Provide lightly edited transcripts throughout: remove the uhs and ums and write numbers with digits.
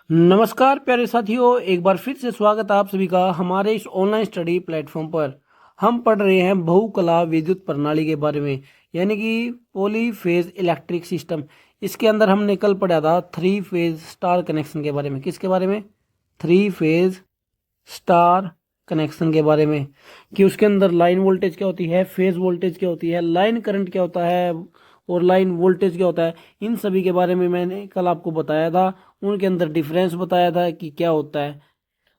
नमस्कार प्यारे साथियों, एक बार फिर से स्वागत है आप सभी का हमारे इस ऑनलाइन स्टडी प्लेटफॉर्म पर। हम पढ़ रहे हैं बहुकला विद्युत प्रणाली के बारे में, यानी कि पॉलीफेज इलेक्ट्रिक सिस्टम। इसके अंदर हमने कल पढ़ा था थ्री फेज स्टार कनेक्शन के बारे में। किसके बारे में? थ्री फेज स्टार कनेक्शन के बारे में, कि उसके अंदर लाइन वोल्टेज क्या होती है, फेज वोल्टेज क्या होती है, लाइन करंट क्या होता है और लाइन वोल्टेज क्या होता है। इन सभी के बारे में मैंने कल आपको बताया था, उनके अंदर डिफरेंस बताया था कि क्या होता है।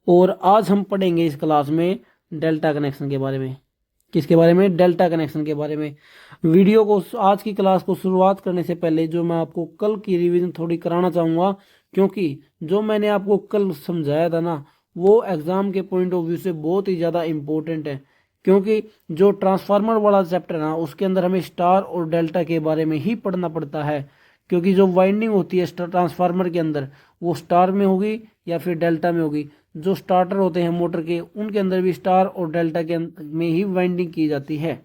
और आज हम पढ़ेंगे इस क्लास में डेल्टा कनेक्शन के बारे में। किसके बारे में? डेल्टा कनेक्शन के बारे में। वीडियो को, आज की क्लास को शुरुआत करने से पहले जो मैं आपको कल की रिवीजन थोड़ी कराना चाहूँगा, क्योंकि जो मैंने आपको कल समझाया था ना, वो एग्ज़ाम के पॉइंट ऑफ व्यू से बहुत ही ज़्यादा इम्पोर्टेंट है। क्योंकि जो ट्रांसफार्मर वाला चैप्टर है ना, उसके अंदर हमें स्टार और डेल्टा के बारे में ही पढ़ना पड़ता है। क्योंकि जो वाइंडिंग होती है ट्रांसफार्मर के अंदर, वो स्टार में होगी या फिर डेल्टा में होगी। जो स्टार्टर होते हैं मोटर के, उनके अंदर भी स्टार और डेल्टा के में ही वाइंडिंग की जाती है।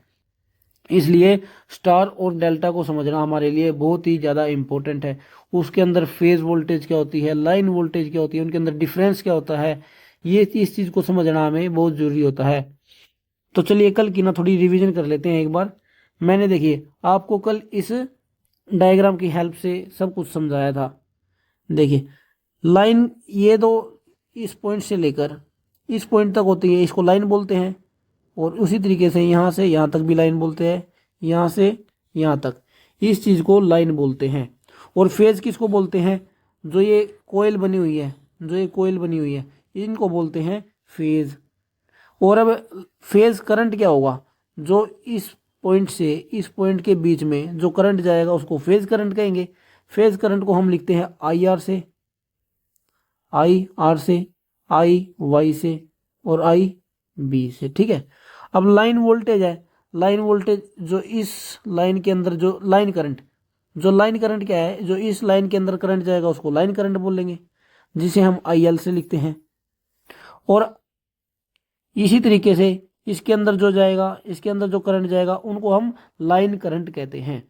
इसलिए स्टार और डेल्टा को समझना हमारे लिए बहुत ही ज़्यादा इंपॉर्टेंट है। उसके अंदर फेज वोल्टेज क्या होती है, लाइन वोल्टेज क्या होती है, उनके अंदर डिफरेंस क्या होता है, ये इस चीज़ को समझना हमें बहुत ज़रूरी होता है। तो चलिए कल की ना थोड़ी रिवीजन कर लेते हैं एक बार। मैंने देखिए आपको कल इस डायग्राम की हेल्प से सब कुछ समझाया था। देखिए लाइन, ये दो इस पॉइंट से लेकर इस पॉइंट तक होती है, इसको लाइन बोलते हैं। और उसी तरीके से यहाँ से यहाँ तक भी लाइन बोलते हैं, यहाँ से यहाँ तक, इस चीज़ को लाइन बोलते हैं। और फेज किसको बोलते हैं? जो ये कोयल बनी हुई है, जो ये कोयल बनी हुई है, इनको बोलते हैं फेज। और अब फेज करंट क्या होगा? जो इस पॉइंट से इस पॉइंट के बीच में जो करंट जाएगा उसको फेज करंट कहेंगे। फेज करंट को हम लिखते हैं आई आर से, आई आर से, आई वाई से और आई बी से। ठीक है। अब लाइन वोल्टेज है, लाइन वोल्टेज जो इस लाइन के अंदर जो लाइन करंट, जो लाइन करंट क्या है, जो इस लाइन के अंदर करंट जाएगा उसको लाइन करंट बोलेंगे, जिसे हम आई एल से लिखते हैं। और इसी तरीके से इसके अंदर जो जाएगा, इसके अंदर जो करंट जाएगा, उनको हम लाइन करंट कहते हैं।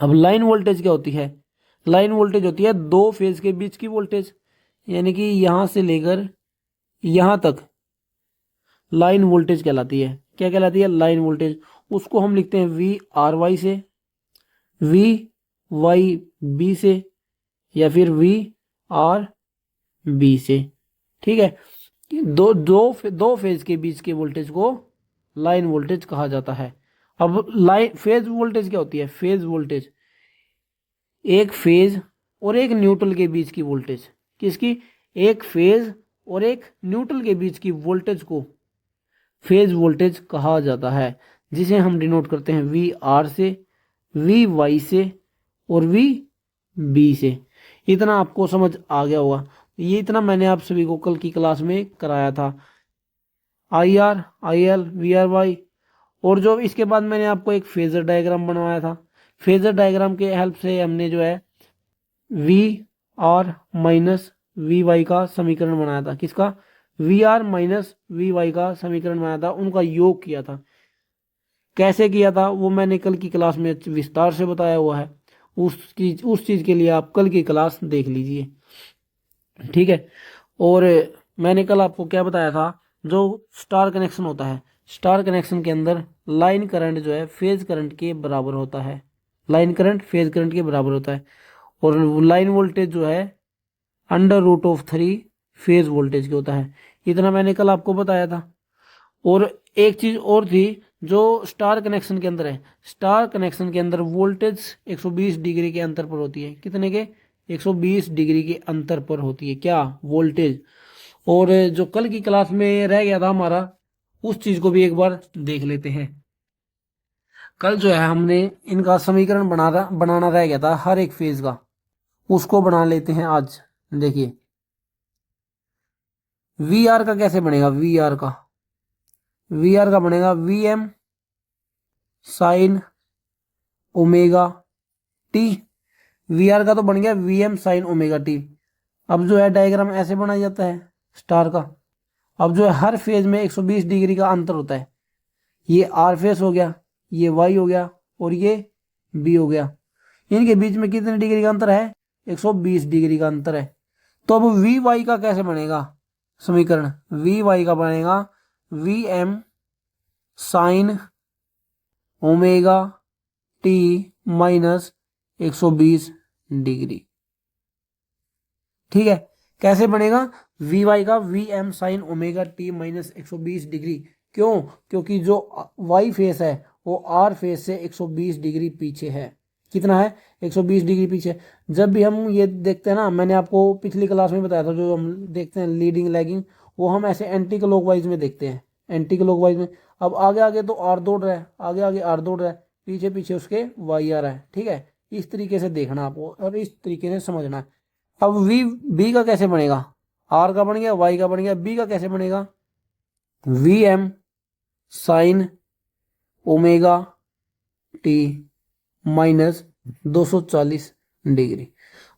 अब लाइन वोल्टेज क्या होती है? लाइन वोल्टेज होती है दो फेज के बीच की वोल्टेज, यानी कि यहां से लेकर यहां तक लाइन वोल्टेज कहलाती है। क्या कहलाती है? Line voltage. उसको हम लिखते हैं वी आर वाई से, वी वाई बी से, या फिर वी आर बी से। ठीक है। दो फेज के बीच के वोल्टेज को लाइन वोल्टेज कहा जाता है। अब लाइन फेज वोल्टेज क्या होती है? फेज वोल्टेज एक फेज और एक न्यूट्रल के बीच की वोल्टेज। किसकी? एक फेज और एक न्यूट्रल के बीच की वोल्टेज को फेज वोल्टेज कहा जाता है, जिसे हम डिनोट करते हैं वी आर से, वी वाई से और वी बी से। इतना आपको समझ आ गया होगा। ये इतना मैंने आप सभी को कल की क्लास में कराया था। I R, I L, V R Y. और जो इसके बाद मैंने आपको एक फेजर डायग्राम बनवाया था। फेजर डायग्राम के हेल्प से हमने जो है V R minus V Y का समीकरण बनाया था। किसका? V R minus V Y का समीकरण बनाया था, उनका योग किया था। कैसे किया था वो मैंने कल की क्लास में विस्तार से बताया हुआ है। उस चीज के लिए आप कल की क्लास देख लीजिए। ठीक है। और मैंने कल आपको क्या बताया था? जो स्टार कनेक्शन होता है, स्टार कनेक्शन के अंदर लाइन करंट जो है फेज करंट के बराबर होता है। लाइन करंट फेज करंट के बराबर होता है। और लाइन वोल्टेज जो है under root of three phase voltage के होता है। इतना मैंने कल आपको बताया था। और एक चीज और थी जो स्टार कनेक्शन के अंदर है। स्टार कनेक्शन के अंदर वोल्टेज 120 डिग्री के अंतर पर होती है। कितने के? 120 डिग्री के अंतर पर होती है क्या? वोल्टेज। और जो कल की क्लास में रह गया था हमारा, उस चीज को भी एक बार देख लेते हैं। कल जो है हमने इनका समीकरण बनाना रह गया था हर एक फेज का, उसको बना लेते हैं आज। देखिए वी आर का कैसे बनेगा? वी आर का बनेगा V M sine omega T. V R का तो बन गया V M sine omega T. अब जो है डायग्राम ऐसे बनाया जाता है स्टार का। अब जो है हर फेज में 120 डिग्री का अंतर होता है। ये आर फेज हो गया, ये वाई हो गया और ये बी हो गया। इनके बीच में कितने डिग्री का अंतर है? 120 डिग्री का अंतर है। तो अब वी वाई का कैसे बनेगा समीकरण? वी वाई का बनेगा V M sine omega T minus 120 degree. ठीक है, कैसे बनेगा? वी वाई का V M sine omega T minus 120 degree. क्यों? क्योंकि जो वाई फेस है वो आर फेस से 120 डिग्री पीछे है। कितना है? 120 डिग्री पीछे। जब भी हम ये देखते हैं ना, मैंने आपको पिछली क्लास में बताया था, जो हम देखते हैं लीडिंग लैगिंग, वो हम ऐसे एंटी क्लॉकवाइज में देखते हैं, एंटी क्लॉकवाइज में। अब आगे आगे तो आर दौड़ रहा है, आगे आगे आर दौड़ रहा है, पीछे पीछे उसके वाई आ रहा है। ठीक है, इस तरीके से देखना आपको और इस तरीके से समझना है। अब वी बी का कैसे बनेगा? आर का बन गया, वाई का बन गया, बी का कैसे बनेगा? V M sine omega T minus 240 degree.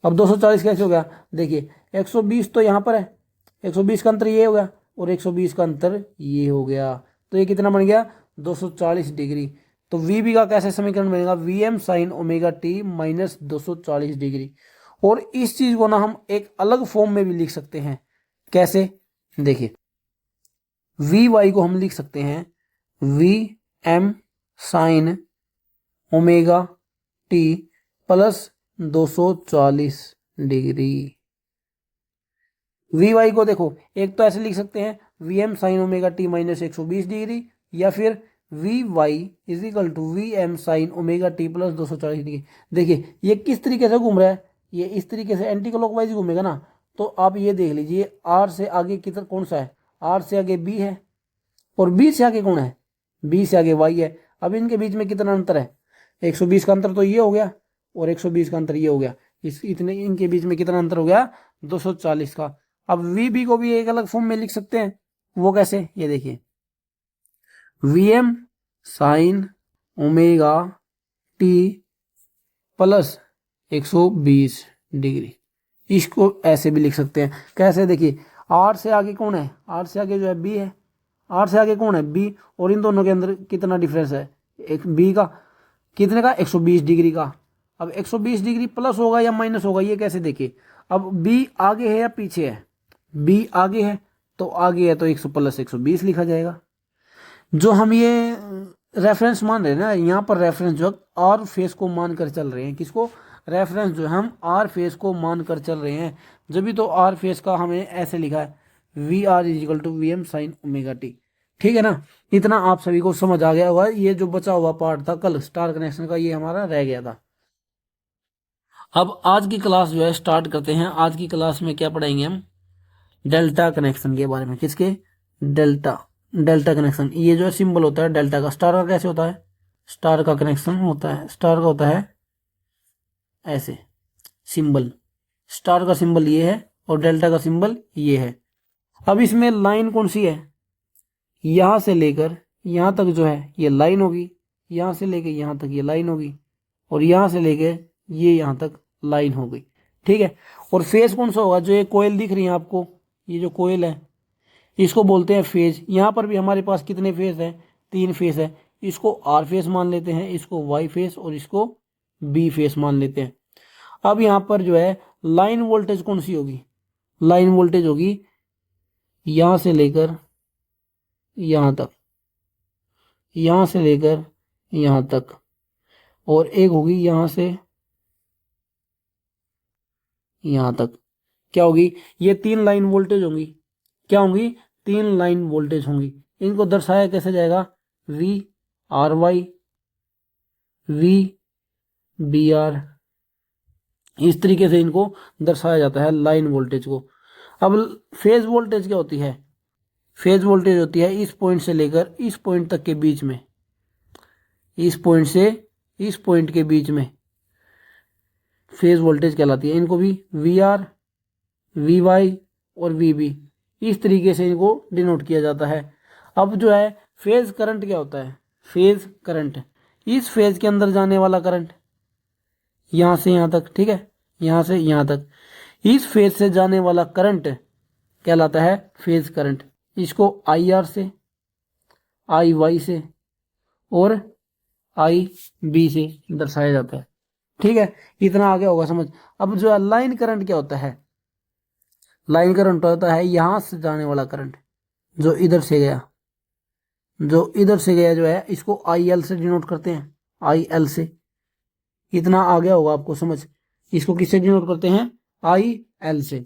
अब 240 कैसे हो गया? देखिए 120 तो यहाँ पर है, 120 का अंतर ये हो गया और 120 का अंतर ये हो गया, तो ये कितना बन गया? 240 डिग्री। तो वी बी का कैसे समीकरण बनेगा? V M sine omega T minus 240 degree. और इस चीज को ना हम एक अलग फॉर्म में भी लिख सकते हैं। कैसे? देखिए वी वाई को हम लिख सकते हैं V M sine omega T plus 240 degree. V Y को देखो, एक तो ऐसे लिख सकते हैं V M sine omega T minus 120 degree, या फिर V Y is equal to V M sine omega T plus 240 degree. देखिए ये किस तरीके से घूम रहा है, ये इस तरीके से एंटी क्लॉकवाइज घूमेगा ना। तो आप ये देख लीजिए आर से आगे कितना कौन सा है? आर से आगे बी है और बी से आगे कौन है? बी से आगे वाई है। अब इनके बीच में कितना अंतर है? 120 का अंतर तो ये हो गया और 120 का अंतर ये हो गया। इस इतने इनके बीच में कितना अंतर हो गया? 240 का। अब वी बी को भी एक अलग फॉर्म में लिख सकते हैं। वो कैसे? ये देखिए V M sine omega T plus 120 degree. इसको ऐसे भी लिख सकते हैं। कैसे? देखिए आर से आगे कौन है? आर से आगे जो है बी है। आर से आगे कौन है? बी। और इन दोनों के अंदर कितना डिफरेंस है? एक बी का कितने का? 120 डिग्री का। अब 120 डिग्री प्लस होगा या माइनस होगा, ये कैसे? देखिए अब बी आगे है या पीछे है? बी आगे है, तो आगे है तो 100 प्लस 120 लिखा जाएगा। जो हम ये रेफरेंस मान रहे हैं ना, यहाँ पर रेफरेंस जो आर फेस को मान कर चल रहे हैं। किसको? रेफरेंस जो हम आर फेस को मान कर चल रहे हैं। जब भी तो आर फेस का हमें ऐसे लिखा है V R is equal to V M sine omega T. ठीक है ना? इतना आप सभी को समझ आ गया होगा। ये जो बचा हुआ पार्ट था कल स्टार कनेक्शन का, ये हमारा रह गया था। अब आज की क्लास जो है स्टार्ट करते हैं। आज की क्लास में क्या पढ़ाएंगे हम? डेल्टा कनेक्शन के बारे में। किसके? डेल्टा। डेल्टा कनेक्शन, ये जो है सिंबल होता है डेल्टा का। स्टार का कैसे होता है? स्टार का कनेक्शन होता है, स्टार का होता है ऐसे सिंबल। स्टार का सिंबल ये है और डेल्टा का सिंबल ये है। अब इसमें लाइन कौन सी है? यहां से लेकर यहां तक जो है ये लाइन होगी, यहां से लेकर यहां तक ये लाइन होगी, और यहां से लेकर ये यहां तक लाइन हो गई। ठीक है, और फेज कौन सा होगा? जो ये कोयल दिख रही है आपको, ये जो कोयल है इसको बोलते हैं फेज। यहां पर भी हमारे पास कितने फेज है? 3 फेज है। इसको आर फेज मान लेते हैं, इसको वाई फेज और इसको बी फेज मान लेते हैं। अब यहां पर जो है लाइन वोल्टेज कौन सी होगी? लाइन वोल्टेज होगी यहां से लेकर यहां तक, यहां से लेकर यहां तक, और एक होगी यहां से यहां तक। क्या होगी? ये 3 लाइन वोल्टेज होंगी। क्या होंगी? 3 लाइन वोल्टेज होंगी। इनको दर्शाया कैसे जाएगा? V R Y, V B R, इस तरीके से इनको दर्शाया जाता है लाइन वोल्टेज को। अब फेज वोल्टेज क्या होती है? फेज वोल्टेज होती है इस पॉइंट से लेकर इस पॉइंट तक के बीच में, इस पॉइंट से इस पॉइंट के बीच में फेज वोल्टेज कहलाती है। इनको भी वी आर, वी वाई और वी बी, इस तरीके से इनको डिनोट किया जाता है। अब जो है फेज करंट क्या होता है? फेज करंट, इस फेज के अंदर जाने वाला करंट यहां से यहां तक, ठीक है, यहां से यहां तक, इस फेज से जाने वाला करंट कहलाता है फेज करंट। इसको आई आर से, आई वाई से और आई बी से दर्शाया जाता है। ठीक है, इतना आगे होगा समझ। अब जो है लाइन करंट क्या होता है? लाइन करंट होता है यहां से जाने वाला करंट, जो इधर से गया, जो इधर से गया जो है इसको आई एल से डिनोट करते हैं, आई एल से। इतना आ गया होगा आपको समझ। इसको किससे डिनोट करते हैं? आई एल से,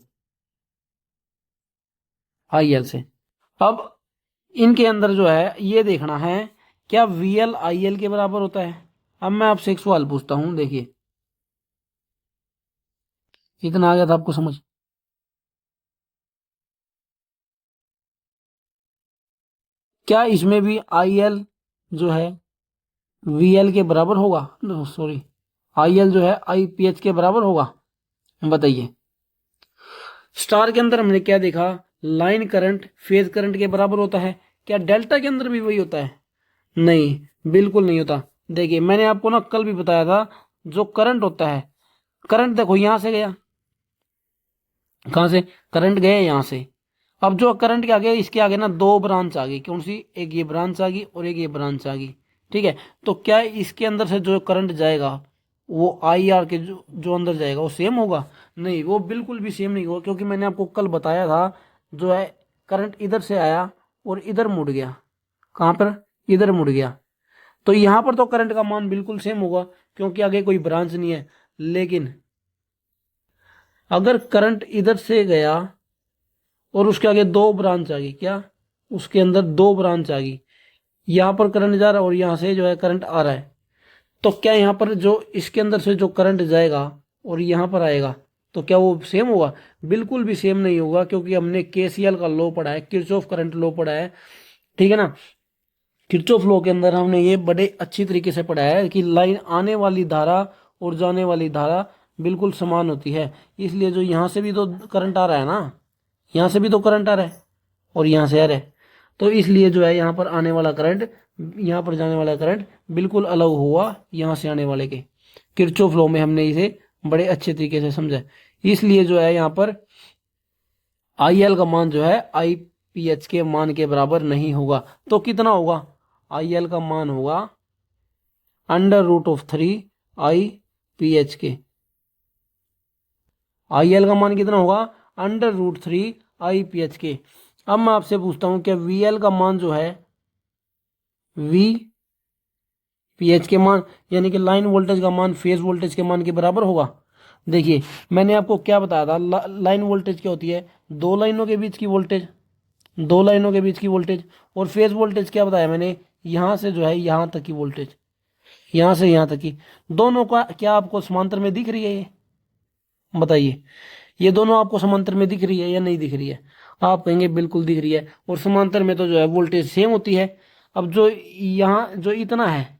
आई एल से। अब इनके अंदर जो है ये देखना है क्या वी एल आई एल के बराबर होता है। अब मैं आपसे एक सवाल पूछता हूं, देखिए इतना आ गया था आपको समझ। क्या इसमें भी आई एल जो है वी एल के बराबर होगा? सॉरी, आई एल जो है आई पी एच के बराबर होगा? बताइए। स्टार के अंदर हमने क्या देखा, लाइन करंट फेज करंट के बराबर होता है। क्या डेल्टा के अंदर भी वही होता है? नहीं, बिल्कुल नहीं होता। देखिए मैंने आपको ना कल भी बताया था, जो करंट होता है, करंट देखो यहां से गया, कहां से करंट गया? यहां से। अब जो करंट के आगे, इसके आगे ना दो ब्रांच आ गई, कौन सी? एक ये ब्रांच आ गई और एक ये ब्रांच आ गई, ठीक है। तो क्या इसके अंदर से जो करंट जाएगा वो आई आर के जो अंदर जाएगा वो सेम होगा? नहीं, वो बिल्कुल भी सेम नहीं होगा, क्योंकि मैंने आपको कल बताया था जो है करंट इधर से आया और इधर मुड़ गया। कहां पर? इधर मुड़ गया। तो यहां पर तो करंट का मान बिल्कुल सेम होगा, क्योंकि आगे कोई ब्रांच नहीं है। लेकिन अगर करंट इधर से गया और उसके आगे दो ब्रांच आ गई, क्या उसके अंदर दो ब्रांच आ गई, यहां पर करंट जा रहा है और यहां से जो है करंट आ रहा है, तो क्या यहां पर जो इसके अंदर से जो करंट जाएगा और यहां पर आएगा, तो क्या वो सेम होगा? बिल्कुल भी सेम नहीं होगा, क्योंकि हमने केसीएल का लॉ पढ़ा है, किरचॉफ करंट लॉ पढ़ा है, ठीक है ना। किरचॉफ लॉ के अंदर हमने ये बड़े अच्छी तरीके से पढ़ा है कि लाइन आने वाली धारा और जाने वाली धारा बिल्कुल समान होती है। इसलिए जो यहां से भी तो करंट आ रहा है ना, यहां से भी तो करंट आ रहा है और यहां से आ रहा है, तो इसलिए जो है यहां पर आने वाला करंट, यहां पर जाने वाला करंट बिल्कुल अलग हुआ यहां से आने वाले के। किरचॉफ लॉ में हमने इसे बड़े अच्छे तरीके से समझा। इसलिए जो है यहां पर आई एल का मान जो है आई पी एच के मान के बराबर नहीं होगा। तो कितना होगा? आई एल का मान होगा under root of 3 I P H के। आई एल का मान कितना होगा? Under root 3 I P H के। अब मैं आपसे पूछता हूं क्या वी एल का मान जो है वी पी एच के मान, यानी कि लाइन वोल्टेज का मान फेज वोल्टेज के मान के बराबर होगा? देखिए मैंने आपको क्या बताया था, लाइन वोल्टेज क्या होती है? दो लाइनों के बीच की वोल्टेज, दो लाइनों के बीच की वोल्टेज। और फेज वोल्टेज क्या बताया मैंने? यहां से जो है यहां तक की वोल्टेज, यहां से यहां तक की। दोनों का क्या आपको समांतर में दिख रही है ये? बताइए, ये दोनों आपको समांतर में दिख रही है या नहीं दिख रही है? आप कहेंगे बिल्कुल दिख रही है, और समांतर में तो जो है वोल्टेज सेम होती है। अब जो यहाँ जो इतना है,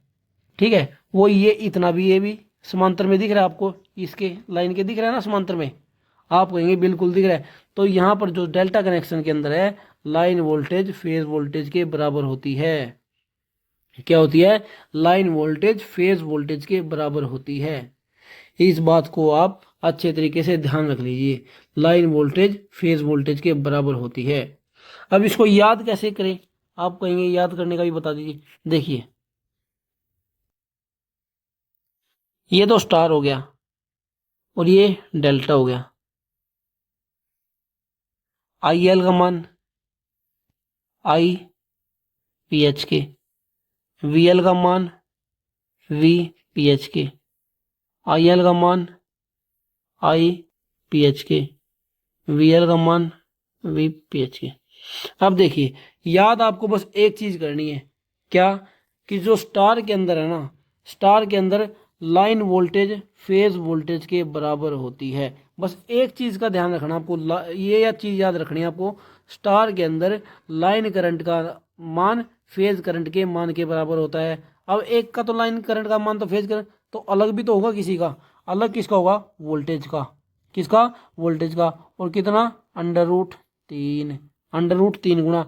ठीक है, वो ये इतना भी, ये भी समांतर में दिख रहा है आपको, इसके लाइन के दिख रहा है ना समांतर में? आप कहेंगे बिल्कुल दिख रहा है। तो यहाँ पर जो डेल्टा कनेक्शन के अंदर है, लाइन वोल्टेज फेज वोल्टेज के बराबर होती है। क्या होती है? लाइन वोल्टेज फेज वोल्टेज के बराबर होती है। इस बात को आप अच्छे तरीके से ध्यान रख लीजिए, लाइन वोल्टेज फेज वोल्टेज के बराबर होती है। अब इसको याद कैसे करें? आप कहेंगे याद करने का भी बता दीजिए। देखिए ये तो स्टार हो गया और ये डेल्टा हो गया। आई एल का मान आई पी एच के, वी एल का मान वी पी एच के, आई एल का मान आई पी एच के, वी एल का मान वी पी एच के। अब देखिए याद आपको बस एक चीज करनी है, क्या? कि जो स्टार के अंदर है ना, स्टार के अंदर लाइन वोल्टेज फेज वोल्टेज के बराबर होती है। बस एक चीज का ध्यान रखना आपको, ये या चीज याद रखनी है आपको, स्टार के अंदर लाइन करंट का मान फेज करंट के मान के बराबर होता है। अब एक का तो लाइन करंट का मान तो फेज करंट तो अलग भी तो होगा किसी का, अलग किसका होगा? वोल्टेज का। किसका? वोल्टेज का। और कितना? अंडर रूट 3, अंडर रूट 3 गुना,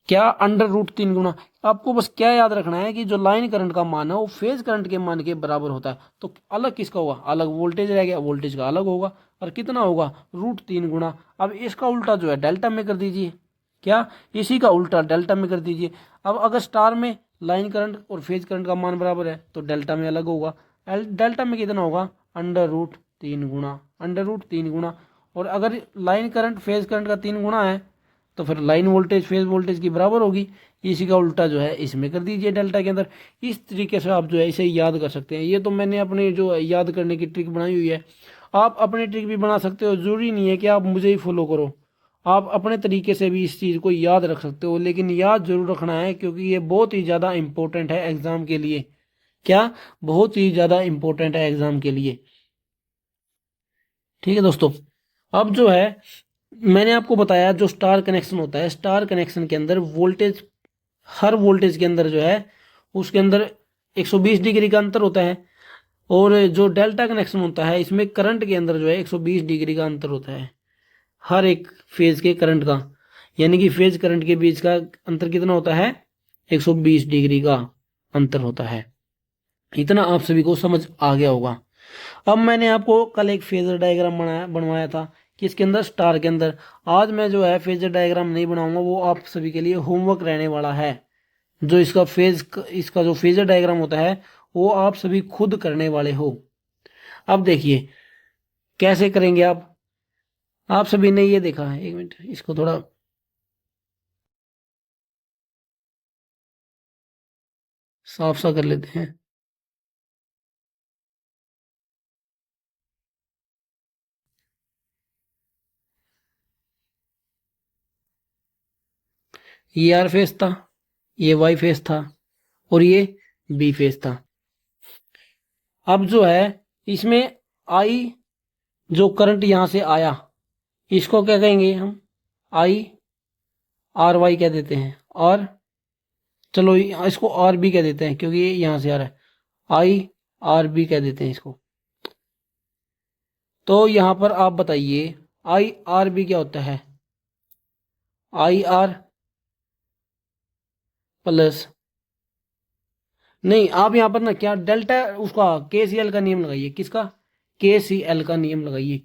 क्या? अंडर रूट 3 गुना। आपको बस क्या याद रखना है कि जो लाइन करंट का मान है वो फेज करंट के मान के बराबर होता है। तो अलग किसका होगा? अलग वोल्टेज रह गया, वोल्टेज का अलग होगा। और कितना होगा? रूट 3 गुना। अब इसका उल्टा जो है डेल्टा में कर दीजिए, क्या? इसी का उल्टा डेल्टा में कर दीजिए। अब अगर स्टार में लाइन करंट और फेज करंट का मान बराबर है तो डेल्टा में अलग होगा। डेल्टा में कितना होगा? अंडर रूट 3 गुना, अंडर रूट 3 गुना। और अगर लाइन करंट फेज करंट का 3 गुना है तो फिर लाइन वोल्टेज फेज वोल्टेज की बराबर होगी। इसी का उल्टा जो है इसमें कर दीजिए डेल्टा के अंदर। इस तरीके से आप जो है इसे याद कर सकते हैं। ये तो मैंने अपने जो याद करने की ट्रिक बनाई हुई है, आप अपनी ट्रिक भी बना सकते हो। जरूरी नहीं है कि आप मुझे ही फॉलो करो, आप अपने तरीके से भी इस चीज़ को याद रख सकते हो, लेकिन याद जरूर रखना है क्योंकि ये बहुत ही ज़्यादा इंपॉर्टेंट है एग्जाम के लिए। क्या? बहुत ही ज़्यादा इंपॉर्टेंट है एग्जाम के लिए। ठीक है दोस्तों, अब जो है मैंने आपको बताया जो स्टार कनेक्शन होता है, स्टार कनेक्शन के अंदर वोल्टेज, हर वोल्टेज के अंदर जो है उसके अंदर 120 डिग्री का अंतर होता है। और जो डेल्टा कनेक्शन होता है इसमें करंट के अंदर जो है 120 डिग्री का अंतर होता है हर एक फेज के करंट का। यानी कि फेज करंट के बीच का अंतर कितना होता है? 120 डिग्री का अंतर होता है। इतना आप सभी को समझ आ गया होगा। अब मैंने आपको कल एक फेजर डायग्राम बनवाया था किसके अंदर? स्टार के अंदर। आज मैं जो है फेजर डायग्राम नहीं बनाऊंगा, वो आप सभी के लिए होमवर्क रहने वाला है। जो इसका जो फेजर डायग्राम होता है वो आप सभी खुद करने वाले हो। अब देखिए कैसे करेंगे आप सभी ने ये देखा है। एक मिनट, इसको थोड़ा साफ सा कर लेते हैं। ये आर फेस था, ये वाई फेस था और ये बी फेस था। अब जो है इसमें आई जो करंट यहां से आया इसको क्या कहेंगे हम? आई आर वाई कह देते हैं। और चलो इसको आर बी कह देते हैं क्योंकि ये यहां से आ रहा है। आई आर बी कह देते हैं इसको। तो यहां पर आप बताइए आई आर बी क्या होता है? आई आर प्लस, नहीं आप यहां पर ना क्या डेल्टा उसका केसीएल का नियम लगाइए। किसका? केसीएल का नियम लगाइए।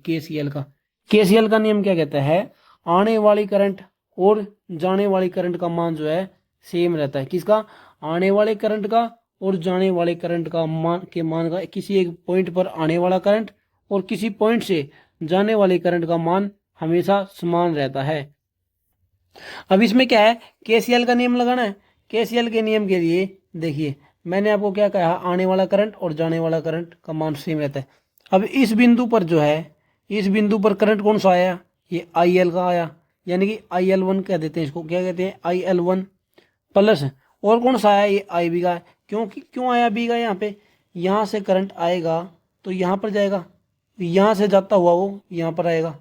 केसीएल का नियम क्या कहता है? आने वाली करंट और जाने वाली करंट का मान जो है सेम रहता है। किसका? आने वाले करंट का और जाने वाले करंट का मान का किसी एक पॉइंट पर आने वाला करंट और किसी पॉइंट से जाने वाले करंट का मान हमेशा समान रहता है। अब इसमें क्या है? केसीएल का नियम लगाना है। केसीएल के नियम के लिए देखिए मैंने आपको क्या कहा, आने वाला करंट और जाने वाला करंट का मान सेम रहता है। अब इस बिंदु पर जो है, इस बिंदु पर करंट कौन सा आया? ये आई एल का आया, यानी कि आई एल वन कह देते हैं इसको। क्या कहते हैं? आई एल वन प्लस। और कौन सा आया? ये आई बी का। क्यों आया बी का? यहाँ पे यहाँ से करंट आएगा तो यहाँ पर जाएगा, यहाँ से जाता हुआ वो यहाँ पर आएगा।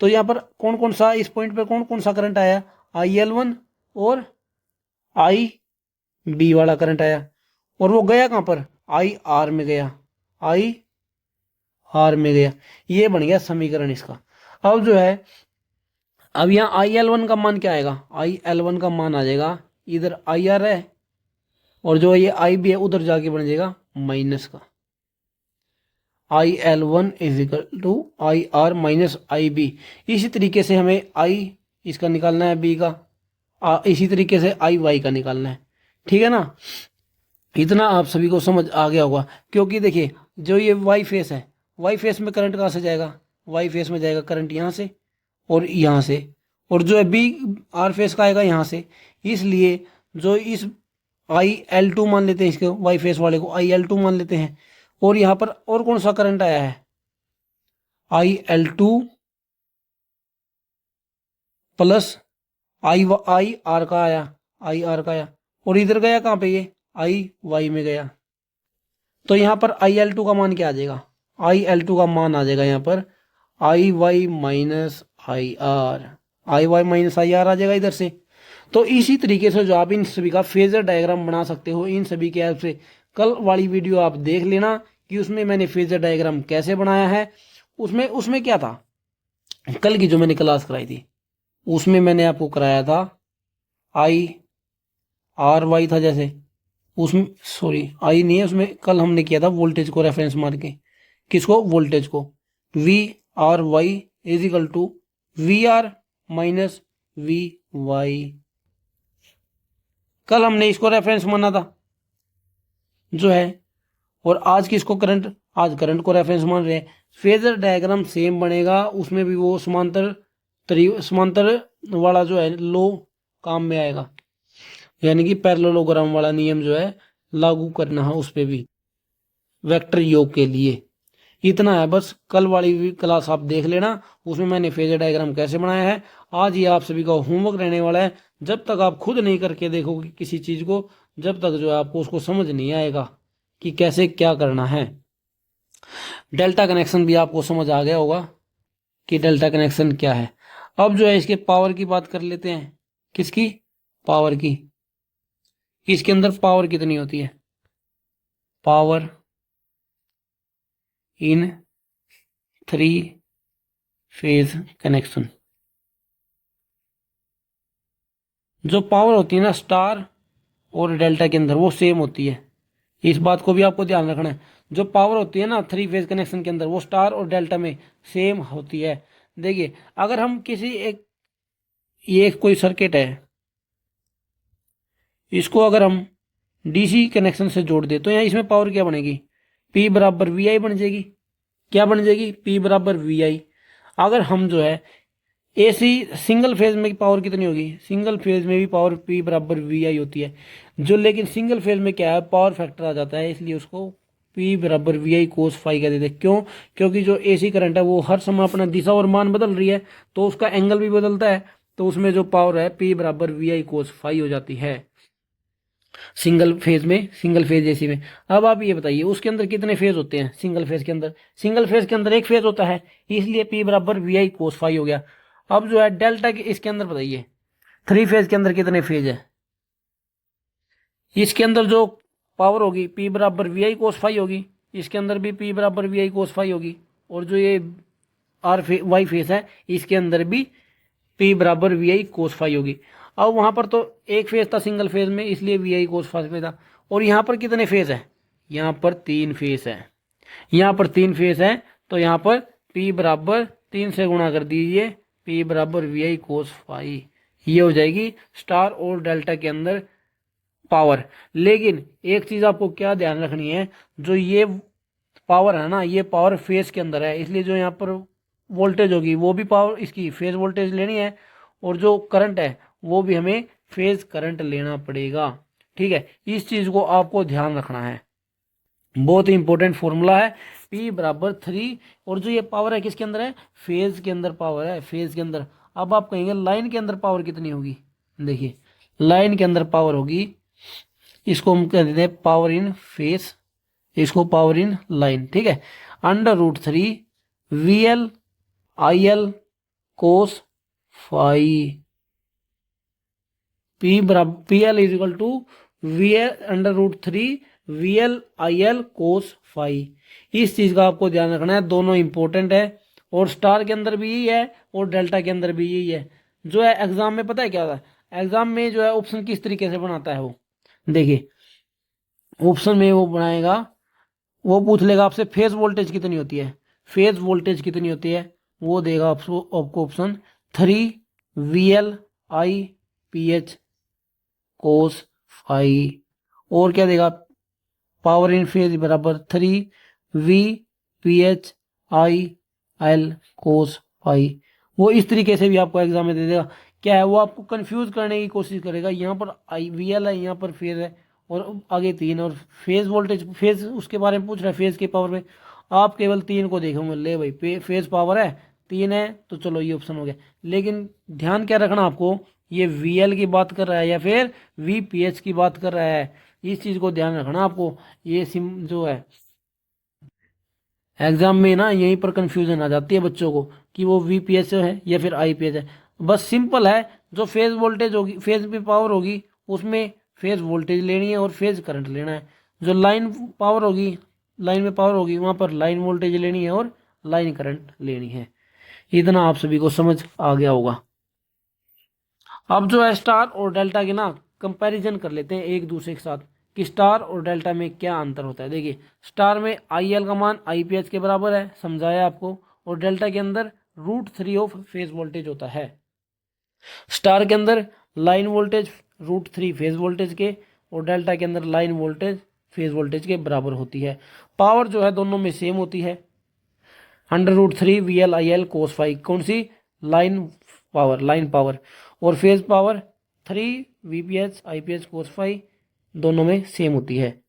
तो यहाँ पर कौन कौन सा, इस पॉइंट पर कौन कौन सा करंट आया? आई एल वन और आई बी वाला करंट आया। और वो गया कहां पर? आई आर में गया, आई आर में गया। ये बन गया समीकरण इसका। अब जो है अब यहाँ आई एल वन का मान क्या आएगा? आई एल वन का मान आ जाएगा, इधर आई आर है और जो ये आई बी है उधर जाके बन जाएगा माइनस का। I L one is equal to I R minus I B. इसी तरीके से हमें आई इसका निकालना है बी का, इसी तरीके से आई वाई का निकालना है। ठीक है ना? इतना आप सभी को समझ आ गया होगा। क्योंकि देखिए जो ये वाई फेस है, वाई फेस में करंट कहाँ से जाएगा? वाई फेस में जाएगा करंट यहाँ से और यहाँ से। और जो है बी आर फेस का आएगा यहाँ से। इसलिए जो इस आई एल टू मान लेते हैं, इसके वाई फेस वाले को आई एल टू मान लेते हैं। और यहाँ पर और कौन सा करंट आया है? I L two plus I R का आया, आई आर का आया। और इधर गया कहाँ पे? ये आई वाई में गया। तो यहाँ पर आई एल टू का मान क्या आ जाएगा? आई एल टू का मान आ जाएगा यहाँ पर I Y minus I R, I Y minus I R आ जाएगा इधर से। तो इसी तरीके से जो आप इन सभी का फेजर डायग्राम बना सकते हो इन सभी के हेल्प से। कल वाली वीडियो आप देख लेना कि उसमें मैंने फेजर डायग्राम कैसे बनाया है। उसमें क्या था, कल की जो मैंने क्लास कराई थी उसमें मैंने आपको कराया था आई आर वाई था। जैसे उसमें सॉरी आई नहीं है, उसमें कल हमने किया था वोल्टेज को रेफरेंस मार के। किसको? वोल्टेज को। V R Y is equal to V R minus V Y. कल हमने इसको रेफरेंस माना था जो है। और आज किसको करंट? आज करंट को रेफरेंस मान रहे हैं। फेजर डायग्राम सेम बनेगा, उसमें भी वो समांतर वाला जो है लो काम में आएगा, यानी कि पैरेललोग्राम वाला नियम जो है लागू करना है उस पे भी, वेक्टर योग के लिए। इतना है बस, कल वाली भी क्लास आप देख लेना, उसमें मैंने फेजर डायग्राम कैसे बनाया है। आज ये आप सभी का होमवर्क रहने वाला है। जब तक आप खुद नहीं करके देखोगे किसी चीज को, जब तक जो है आपको उसको समझ नहीं आएगा कि कैसे क्या करना है। डेल्टा कनेक्शन भी आपको समझ आ गया होगा कि डेल्टा कनेक्शन क्या है। अब जो है इसके पावर की बात कर लेते हैं। किसकी? पावर की। इसके अंदर पावर कितनी होती है? Power in 3 phase connection. जो पावर होती है ना स्टार और डेल्टा के अंदर, वो सेम होती है। इस बात को भी आपको ध्यान रखना है। जो पावर होती है ना 3 फेज कनेक्शन के अंदर, वो स्टार और डेल्टा में सेम होती है। देखिए, अगर हम किसी ये कोई सर्किट है, इसको अगर हम डीसी कनेक्शन से जोड़ दे तो यहाँ इसमें पावर क्या बनेगी? P बराबर VI बन जाएगी। क्या बन जाएगी? P बराबर VI। अगर हम जो है एसी सिंगल फेज में पावर कितनी होगी? सिंगल फेज में भी पावर P बराबर VI होती है। जो लेकिन सिंगल फेज में क्या है, पावर फैक्टर आ जाता है, इसलिए उसको P बराबर VI कोस फाई कह देते हैं। क्यों? क्योंकि जो एसी करंट है वो हर समय अपना दिशा और मान बदल रही है, तो उसका एंगल भी बदलता है, तो उसमें जो पावर है P बराबर VI कोस फाई हो जाती है सिंगल फेज एसी में। अब आप ये बताइए उसके अंदर कितने फेज होते हैं? सिंगल फेज के अंदर एक फेज होता है, इसलिए P बराबर VI कोस फाई हो गया। अब जो है डेल्टा के इसके अंदर बताइए 3 फेज के अंदर कितने फेज है? इसके अंदर जो पावर होगी P बराबर VI कोस फाई होगी, इसके अंदर भी P बराबर VI कोस फाई होगी, और जो ये वाई फेज है इसके अंदर भी P बराबर VI कोस फाई होगी। अब वहां पर तो एक फेज था सिंगल फेज में, इसलिए VI कोस फाई था। और यहाँ पर कितने फेज है? यहाँ पर 3 फेज है। यहाँ पर 3 फेज है, तो यहाँ पर P बराबर 3 से गुणा कर दीजिए, P बराबर VI कोस फाई। ये हो जाएगी स्टार और डेल्टा के अंदर पावर। लेकिन एक चीज आपको क्या ध्यान रखनी है, जो ये पावर है ना, ये पावर फेज के अंदर है, इसलिए जो यहाँ पर वोल्टेज होगी वो भी पावर इसकी फेज वोल्टेज लेनी है, और जो करंट है वो भी हमें फेज करंट लेना पड़ेगा। ठीक है, इस चीज को आपको ध्यान रखना है, बहुत ही इंपॉर्टेंट फॉर्मूला है। P बराबर 3, और जो ये पावर है किसके अंदर है? फेज के अंदर पावर है, फेज के अंदर। अब आप कहेंगे लाइन के अंदर पावर कितनी होगी? देखिए, लाइन के अंदर पावर होगी, इसको हम कह देते हैं पावर इन फेज, इसको पावर इन लाइन। ठीक है, √3 VL IL cos phi. P बराबर PL is equal to √3 VL IL cos phi. इस चीज का आपको ध्यान रखना है, दोनों इंपॉर्टेंट है, और स्टार के अंदर भी यही है और डेल्टा के अंदर भी यही है। जो है एग्जाम में पता है क्या होता है? एग्जाम में जो है ऑप्शन किस तरीके से बनाता है वो, देखिए ऑप्शन में वो बनाएगा, वो पूछ लेगा आपसे फेज वोल्टेज कितनी होती है, फेज वोल्टेज कितनी होती है, वो देगा आपको ऑप्शन 3 VLIPH कोस फाई। और क्या देगा? पावर इन फेज बराबर 3 VPHIL कोस फाई। वो इस तरीके से भी आपको एग्जाम में दे देगा। क्या है, वो आपको कंफ्यूज करने की कोशिश करेगा। यहाँ पर VL है, यहाँ पर फेज है, और आगे 3, और फेज वोल्टेज फेज उसके बारे में पूछ रहा है, फेज के पावर में। आप केवल 3 को देखोगे, ले भाई फेज पावर है 3 है, तो चलो ये ऑप्शन हो गया। लेकिन ध्यान क्या रखना आपको, ये VL की बात कर रहा है या फिर VPH की बात कर रहा है, इस चीज को ध्यान रखना आपको। ये सिम जो है एग्जाम में ना यहीं पर कंफ्यूजन आ जाती है बच्चों को कि वो VPH है या फिर IPH है। बस सिंपल है, जो फेज वोल्टेज होगी, फेज पे पावर होगी, उसमें फेज वोल्टेज लेनी है और फेज करंट लेना है। जो लाइन पावर होगी, लाइन में पावर होगी, वहां पर लाइन वोल्टेज लेनी है और लाइन करंट लेनी है। इतना आप सभी को समझ आ गया होगा। अब जो है स्टार और डेल्टा के ना कंपैरिजन कर लेते हैं एक दूसरे के साथ, कि स्टार और डेल्टा में क्या अंतर होता है। देखिए, स्टार में IL का मान IPH के बराबर है, समझाया आपको, और डेल्टा के अंदर √3 ऑफ फेज वोल्टेज होता है। स्टार के अंदर लाइन वोल्टेज √3 फेज वोल्टेज के, और डेल्टा के अंदर लाइन वोल्टेज फेज वोल्टेज के बराबर होती है। पावर जो है दोनों में सेम होती है, √3 VL/IL cos फाई, कौन सी, लाइन पावर, और phase power 3 VPH IPH cos phi, दोनों में सेम होती है।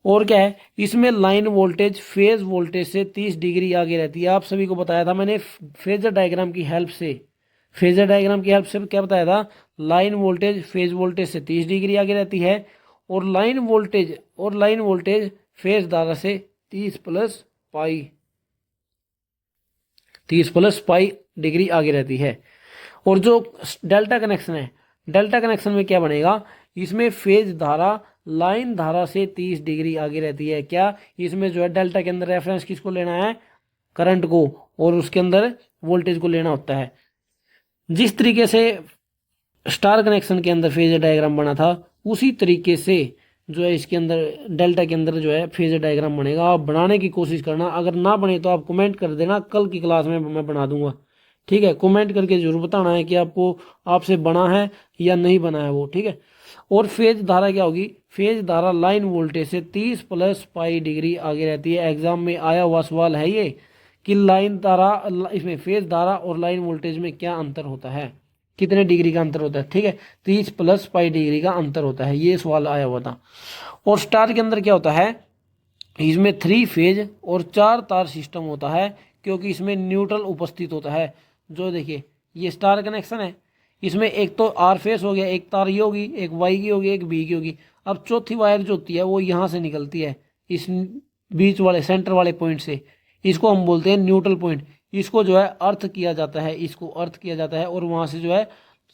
और क्या है, इसमें लाइन वोल्टेज फेज वोल्टेज से 30 डिग्री आगे रहती है। आप सभी को बताया था मैंने फेजर डायग्राम की हेल्प से, क्या बताया था, लाइन वोल्टेज फेज वोल्टेज से 30 डिग्री आगे रहती है, और लाइन वोल्टेज फेज धारा से 30 प्लस पाई डिग्री आगे रहती है। और जो डेल्टा कनेक्शन में क्या बनेगा, इसमें फेज धारा लाइन धारा से 30 डिग्री आगे रहती है। क्या, इसमें जो है डेल्टा के अंदर रेफरेंस किसको लेना है, करंट को, और उसके अंदर वोल्टेज को लेना होता है। जिस तरीके से स्टार कनेक्शन के अंदर फेजर डायग्राम बना था, उसी तरीके से जो है इसके अंदर डेल्टा के अंदर जो है फेजर डायग्राम बनेगा। आप बनाने की कोशिश करना, अगर ना बने तो आप कमेंट कर देना, कल की क्लास में मैं बना दूंगा। ठीक है, कमेंट करके जरूर बताना है कि आपसे बना है या नहीं बना है वो। ठीक है, और फेज धारा क्या होगी, फेज धारा लाइन वोल्टेज से 30 प्लस पाई डिग्री आगे रहती है। एग्जाम में आया हुआ सवाल है ये कि लाइन धारा, इसमें फेज धारा और लाइन वोल्टेज में क्या अंतर होता है, कितने डिग्री का अंतर होता है। ठीक है, 30 प्लस पाई डिग्री का अंतर होता है, ये सवाल आया हुआ था। और स्टार के अंदर क्या होता है, इसमें 3 फेज और 4 तार सिस्टम होता है, क्योंकि इसमें न्यूट्रल उपस्थित होता है। जो देखिए ये स्टार कनेक्शन है, इसमें एक तो आर फेस हो गया, एक तार ये होगी, एक वाई की होगी, एक बी की होगी। अब चौथी वायर जो होती है वो यहाँ से निकलती है, इस बीच वाले सेंटर वाले पॉइंट से, इसको हम बोलते हैं न्यूट्रल पॉइंट। इसको जो है अर्थ किया जाता है, और वहां से जो है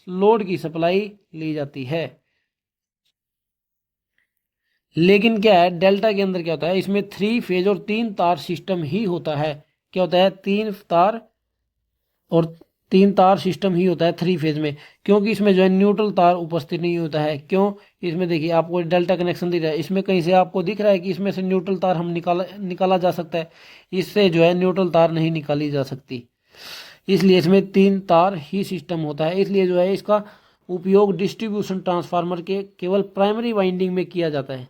लोड की सप्लाई ली जाती है। लेकिन क्या है, डेल्टा के अंदर क्या होता है, इसमें 3 फेज और 3 तार सिस्टम ही होता है। क्या होता है, 3 तार सिस्टम ही होता है 3 फेज में, क्योंकि इसमें जो है न्यूट्रल तार उपस्थित नहीं होता है। क्यों, इसमें देखिए आपको डेल्टा कनेक्शन दिख रहा है, इसमें कहीं से आपको दिख रहा है कि इसमें से न्यूट्रल तार हम निकाला जा सकता है, इससे जो है न्यूट्रल तार नहीं निकाली जा सकती, इसलिए इसमें 3 तार ही सिस्टम होता है। इसलिए जो है इसका उपयोग डिस्ट्रीब्यूशन ट्रांसफार्मर के केवल प्राइमरी वाइंडिंग में किया जाता है।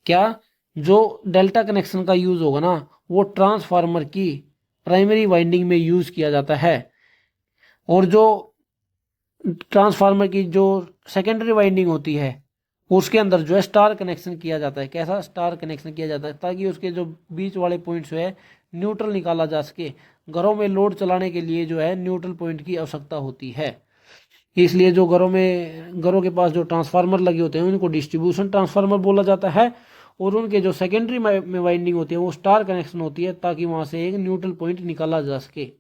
क्या, जो डेल्टा कनेक्शन का यूज होगा ना, वो ट्रांसफार्मर की प्राइमरी वाइंडिंग में यूज किया जाता है, और जो ट्रांसफार्मर की जो सेकेंडरी वाइंडिंग होती है उसके अंदर जो है स्टार कनेक्शन किया जाता है। कैसा, स्टार कनेक्शन किया जाता है, ताकि उसके जो बीच वाले पॉइंट्स है न्यूट्रल निकाला जा सके। घरों में लोड चलाने के लिए जो है न्यूट्रल पॉइंट की आवश्यकता होती है, इसलिए जो घरों के पास जो ट्रांसफार्मर लगे होते हैं उनको डिस्ट्रीब्यूशन ट्रांसफार्मर बोला जाता है, और उनके जो सेकेंडरी में वाइंडिंग होती है वो स्टार कनेक्शन होती है, ताकि वहां से एक न्यूट्रल पॉइंट निकाला जा सके।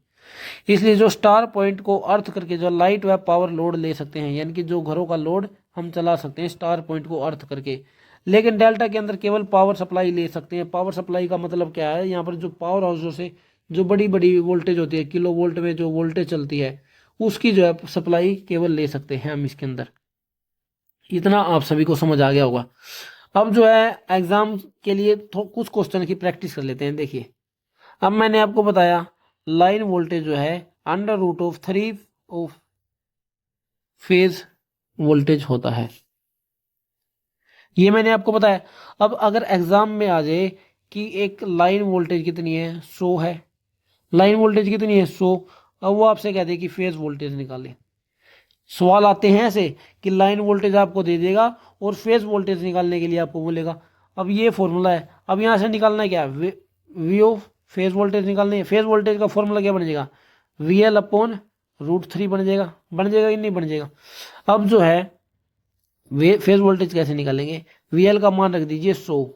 इसलिए जो स्टार पॉइंट को अर्थ करके जो लाइट व पावर लोड ले सकते हैं, यानी कि जो घरों का लोड हम चला सकते हैं स्टार पॉइंट को अर्थ करके। लेकिन डेल्टा के अंदर केवल पावर सप्लाई ले सकते हैं। पावर सप्लाई का मतलब क्या है, यहाँ पर जो पावर हाउसों से जो बड़ी बड़ी वोल्टेज होती है, किलो वोल्ट में जो वोल्टेज चलती है, उसकी जो है सप्लाई केवल ले सकते हैं हम इसके अंदर। इतना आप सभी को समझ आ गया होगा। अब जो है एग्जाम के लिए कुछ क्वेश्चन की प्रैक्टिस कर लेते हैं। देखिए, अब मैंने आपको बताया लाइन वोल्टेज जो है √3 ऑफ फेज वोल्टेज होता है, ये मैंने आपको बताया। अब अगर एग्जाम में आ जाए कि एक लाइन वोल्टेज कितनी है, 100 है, लाइन वोल्टेज कितनी है, 100, अब वो आपसे कह दे कि फेज वोल्टेज निकाले। सवाल आते हैं ऐसे कि लाइन वोल्टेज आपको दे देगा और फेज वोल्टेज निकालने के लिए आपको बोलेगा। अब ये फॉर्मूला है, अब यहाँ से निकालना है क्या, वी ऑफ फेज वोल्टेज निकालनी है। फेज वोल्टेज का फॉर्मूला क्या बन जाएगा, VL/√3 बन जाएगा कि नहीं बन जाएगा। अब जो है फेज वोल्टेज कैसे निकालेंगे, VL का मान रख दीजिए 100,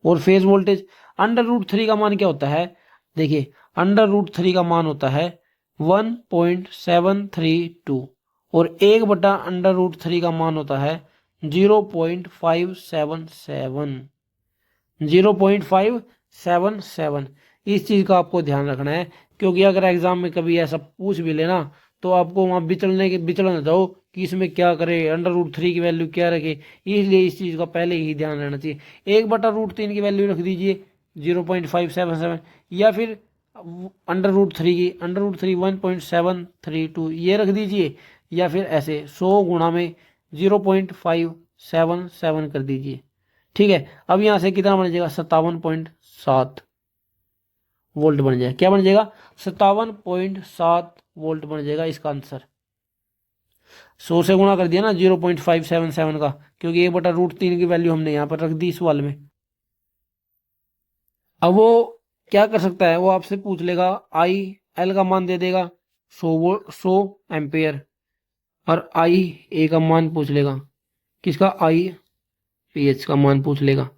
और फेज वोल्टेज √3 का मान क्या होता है, देखिए √3 का मान होता है 1.732, और 1/√3 का मान होता है 0.577। इस चीज का आपको ध्यान रखना है, क्योंकि अगर एग्जाम में कभी ऐसा पूछ भी लेना तो आपको वहां विचलन न जाओ कि इसमें क्या करे, √3 की वैल्यू क्या रखे। इसलिए इस चीज का पहले ही ध्यान रहना चाहिए। 1/√3 की वैल्यू रख दीजिए 0.577, या फिर √3 की √3 1.732 ये रख दीजिए, या फिर ऐसे 100 गुणा में 0.577 कर दीजिए। ठीक है, अब यहाँ से कितना बन जाएगा, 57.7 वोल्ट बन जाएगा। क्या बन जाएगा, 57.7 वोल्ट बन जाएगा इसका आंसर। 100 से गुणा कर दिया ना 0.577 का, क्योंकि 1/√3 की वैल्यू हमने यहाँ पर रख दी इस वाले में। अब वो क्या कर सकता है, वो आपसे पूछ लेगा आई एल का मान दे देगा 100 एम्पेयर, और आई ए का मान पूछ लेगा, किसका, आई पी एच का मान पूछ लेगा।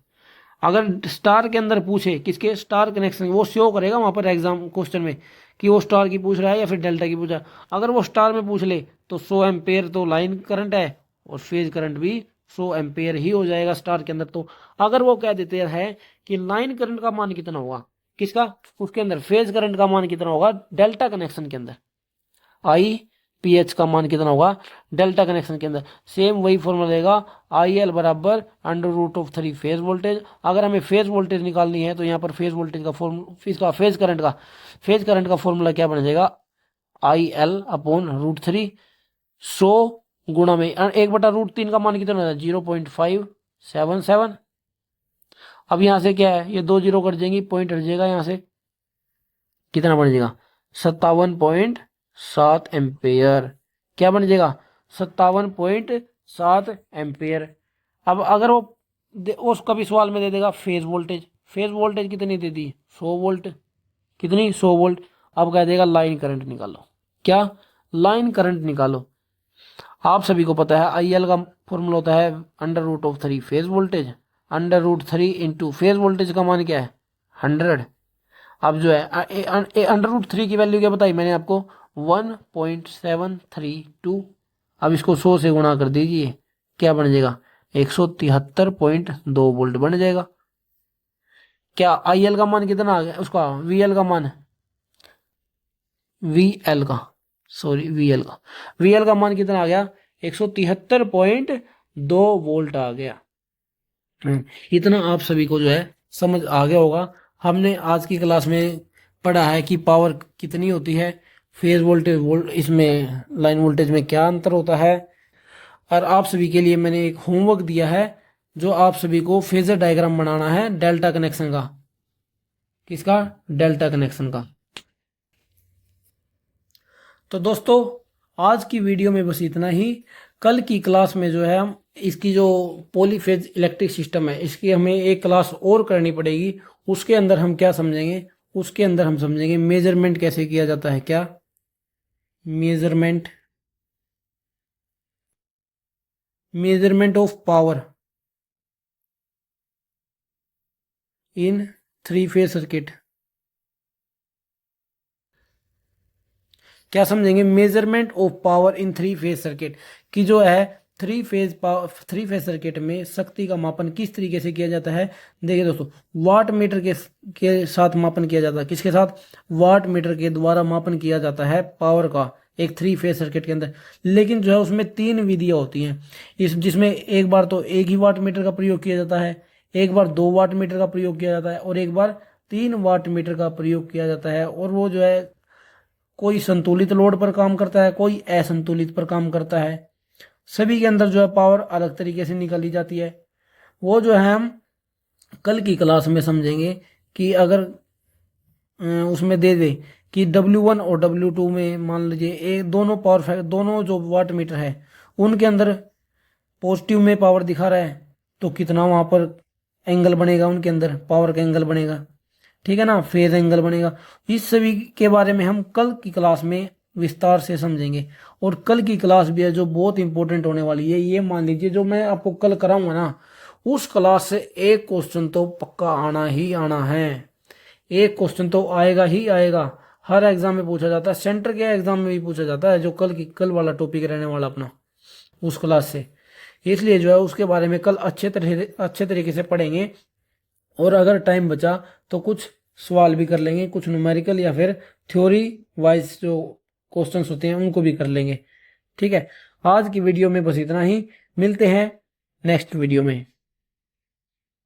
अगर स्टार के अंदर पूछे, किसके, स्टार कनेक्शन, वो शो करेगा वहां पर एग्जाम क्वेश्चन में कि वो स्टार की पूछ रहा है या फिर डेल्टा की पूछ रहा है। अगर वो स्टार में पूछ ले तो 100 एम्पेयर तो लाइन करंट है, और फेज करंट भी 100 एम्पेयर ही हो जाएगा स्टार के अंदर। तो अगर वो कह देते हैं कि लाइन करंट का मान कितना होगा, किसका, उसके अंदर फेज करंट का मान कितना होगा डेल्टा कनेक्शन के अंदर, आई पी एच का मान कितना होगा डेल्टा कनेक्शन के अंदर, सेम वही फॉर्मूला रहेगा, आई एल बराबर √3 फेज वोल्टेज। अगर हमें फेज वोल्टेज निकालनी है तो यहाँ पर फेज वोल्टेज का इसका फेज करंट का फॉर्मूला क्या बन जाएगा, आई एल अपॉन √3, 100 गुणा में 1/√3 का मान कितना है 0.577। अब यहाँ से क्या है, ये 2 जीरो कट जाएंगी, पॉइंट हट जाएगा, यहाँ से कितना बन जाएगा 57.7 एम्पेयर। क्या बन जाएगा 57.7 एम्पेयर। अब अगर वो उसका भी सवाल में दे देगा फेज वोल्टेज कितनी दे दी 100 वोल्ट, कितनी 100 वोल्ट। अब कह देगा लाइन करंट निकालो, क्या, लाइन करंट निकालो। आप सभी को पता है आई एल का फॉर्मूला होता है √3 phase voltage, √3 into phase voltage का मान क्या है 100। अब जो है √3 की वैल्यू क्या बताई मैंने आपको 1.732। अब इसको 100 से गुणा कर दीजिए, क्या बन जाएगा 173.2 वोल्ट बन जाएगा। क्या आई एल का मान कितना आ गया, उसका वी एल का मान, वी एल का मान कितना आ गया 173.2 वोल्ट आ गया। इतना आप सभी को जो है समझ आ गया होगा। हमने आज की क्लास में पढ़ा है कि पावर कितनी होती है, फेज वोल्टेज इसमें लाइन वोल्टेज में क्या अंतर होता है, और आप सभी के लिए मैंने एक होमवर्क दिया है जो आप सभी को फेजर डायग्राम बनाना है डेल्टा कनेक्शन का, किसका, डेल्टा कनेक्शन का। तो दोस्तों आज की वीडियो में बस इतना ही। कल की क्लास में जो है हम इसकी जो पॉलीफेज इलेक्ट्रिक सिस्टम है इसकी हमें एक क्लास और करनी पड़ेगी। उसके अंदर हम क्या समझेंगे, उसके अंदर हम समझेंगे मेजरमेंट कैसे किया जाता है, क्या, measurement of power in 3 phase circuit. क्या समझेंगे, measurement of power in 3 phase circuit की जो है 3 फेज सर्किट में शक्ति का मापन किस तरीके से किया जाता है। देखिए दोस्तों, वाट मीटर के साथ मापन किया जाता है, किसके साथ, वाट मीटर के द्वारा मापन किया जाता है पावर का एक 3 फेज सर्किट के अंदर। लेकिन जो है उसमें 3 विधियां होती हैं, जिसमें एक बार तो एक ही वाट मीटर का प्रयोग किया जाता है, एक बार 2 वाट मीटर का प्रयोग किया जाता है, और एक बार 3 वाट मीटर का प्रयोग किया जाता है। और वो जो है कोई संतुलित लोड पर काम करता है, कोई असंतुलित पर काम करता है। सभी के अंदर जो है पावर अलग तरीके से निकाली जाती है। वो जो है हम कल की क्लास में समझेंगे कि अगर उसमें दे दे कि W1 और W2 में मान लीजिए एक दोनों जो वाट मीटर है उनके अंदर पॉजिटिव में पावर दिखा रहा है, तो कितना वहां पर एंगल बनेगा, उनके अंदर पावर का एंगल बनेगा, ठीक है ना, फेज एंगल बनेगा। इस सभी के बारे में हम कल की क्लास में विस्तार से समझेंगे। और कल की क्लास भी है जो बहुत इंपॉर्टेंट होने वाली है। ये मान लीजिए जो मैं आपको कल कराऊंगा ना, उस क्लास से एक क्वेश्चन तो पक्का आना ही आना है, एक क्वेश्चन तो आएगा ही आएगा। हर एग्जाम में पूछा जाता है, सेंटर के एग्जाम में भी पूछा जाता है, जो कल वाला टॉपिक रहने वाला अपना उस क्लास से। इसलिए जो है उसके बारे में कल अच्छे तरीके से पढ़ेंगे। और अगर टाइम बचा तो कुछ सवाल भी कर लेंगे, कुछ न्यूमेरिकल या फिर थ्योरी वाइज जो क्वेश्चंस होते हैं उनको भी कर लेंगे। ठीक है, आज की वीडियो में बस इतना ही, मिलते हैं नेक्स्ट वीडियो में।